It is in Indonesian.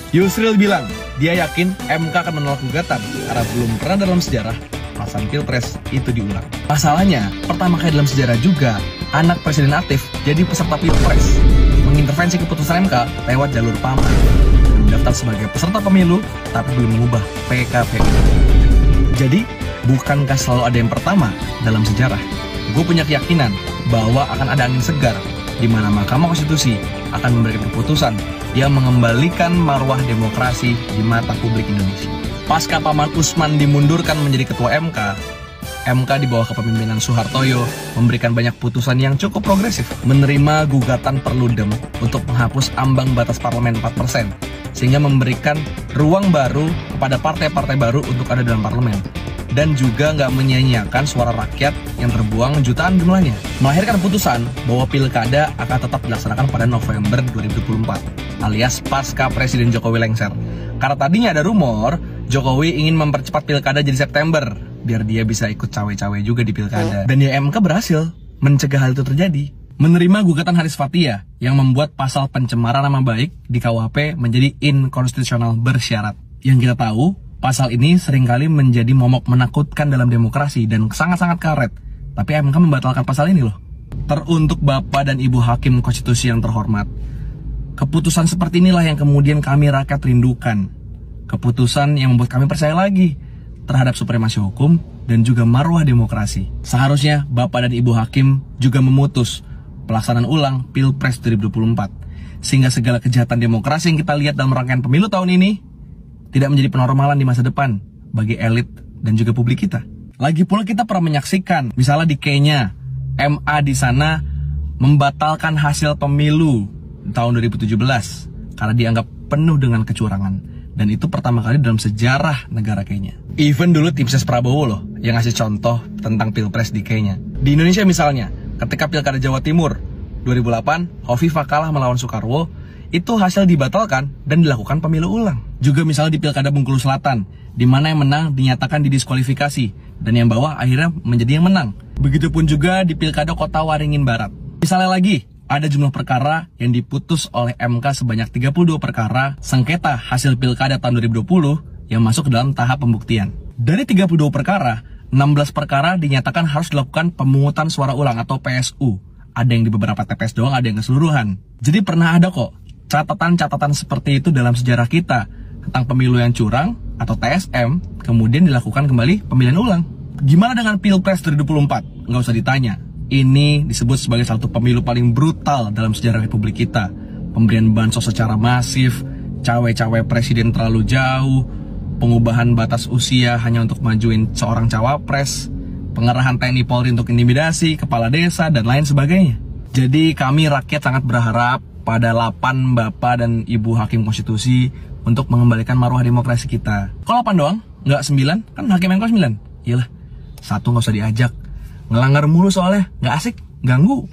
Yusril bilang, dia yakin MK akan menolak gugatan karena belum pernah dalam sejarah pelaksanaan Pilpres itu diulang. Masalahnya, pertama kali dalam sejarah juga, anak presiden aktif jadi peserta Pilpres, mengintervensi keputusan MK lewat jalur paman, mendaftar sebagai peserta pemilu tapi belum mengubah PKPU. Jadi, bukankah selalu ada yang pertama dalam sejarah? Gue punya keyakinan bahwa akan ada angin segar di mana Mahkamah Konstitusi akan memberikan keputusan yang mengembalikan marwah demokrasi di mata publik Indonesia. Pasca Paman Usman dimundurkan menjadi ketua MK di bawah kepemimpinan Soehartoyo memberikan banyak putusan yang cukup progresif, menerima gugatan Perludem untuk menghapus ambang batas parlemen 4%, sehingga memberikan ruang baru kepada partai-partai baru untuk ada dalam parlemen, dan juga nggak menyia-nyiakan suara rakyat yang terbuang jutaan jumlahnya. Melahirkan putusan bahwa pilkada akan tetap dilaksanakan pada November 2024, alias pasca Presiden Jokowi lengser. Karena tadinya ada rumor Jokowi ingin mempercepat pilkada jadi September, biar dia bisa ikut cawe-cawe juga di pilkada. Dan ya MK berhasil mencegah hal itu terjadi, menerima gugatan Haris Fathia yang membuat pasal pencemaran nama baik di KUHP menjadi inkonstitusional bersyarat. Yang kita tahu, pasal ini seringkali menjadi momok menakutkan dalam demokrasi dan sangat-sangat karet. Tapi MK membatalkan pasal ini loh. Teruntuk Bapak dan Ibu Hakim Konstitusi yang terhormat, keputusan seperti inilah yang kemudian kami rakyat rindukan. Keputusan yang membuat kami percaya lagi terhadap supremasi hukum dan juga marwah demokrasi. Seharusnya Bapak dan Ibu Hakim juga memutus pelaksanaan ulang Pilpres 2024, sehingga segala kejahatan demokrasi yang kita lihat dalam rangkaian pemilu tahun ini tidak menjadi penormalan di masa depan bagi elit dan juga publik kita. Lagi pula kita pernah menyaksikan, misalnya di Kenya, MA di sana membatalkan hasil pemilu tahun 2017 karena dianggap penuh dengan kecurangan. Dan itu pertama kali dalam sejarah negara Kenya. Even dulu tim ses Prabowo loh yang ngasih contoh tentang Pilpres di Kenya. Di Indonesia misalnya, ketika Pilkada Jawa Timur 2008, Hovifah kalah melawan Soekarwo, itu hasil dibatalkan dan dilakukan pemilu ulang. Juga misalnya di Pilkada Bengkulu Selatan, di mana yang menang dinyatakan didiskualifikasi dan yang bawah akhirnya menjadi yang menang. Begitupun juga di Pilkada Kota Waringin Barat. Misalnya lagi, ada jumlah perkara yang diputus oleh MK sebanyak 32 perkara sengketa hasil Pilkada tahun 2020 yang masuk ke dalam tahap pembuktian. Dari 32 perkara, 16 perkara dinyatakan harus dilakukan pemungutan suara ulang atau PSU. Ada yang di beberapa TPS doang, ada yang keseluruhan. Jadi pernah ada kok catatan-catatan seperti itu dalam sejarah kita tentang pemilu yang curang atau TSM, kemudian dilakukan kembali pemilihan ulang. Gimana dengan Pilpres 2024? Nggak usah ditanya. Ini disebut sebagai satu pemilu paling brutal dalam sejarah Republik kita. Pemberian bansos secara masif, cawe-cawe presiden terlalu jauh, pengubahan batas usia hanya untuk majuin seorang cawapres, pengerahan TNI Polri untuk intimidasi, kepala desa, dan lain sebagainya. Jadi kami rakyat sangat berharap pada 8 Bapak dan Ibu Hakim Konstitusi untuk mengembalikan marwah demokrasi kita. Kok 8 doang? Nggak 9? Kan Hakim MK 9? Iyalah, 1 nggak usah diajak. Ngelanggar mulu soalnya, nggak asik, ganggu.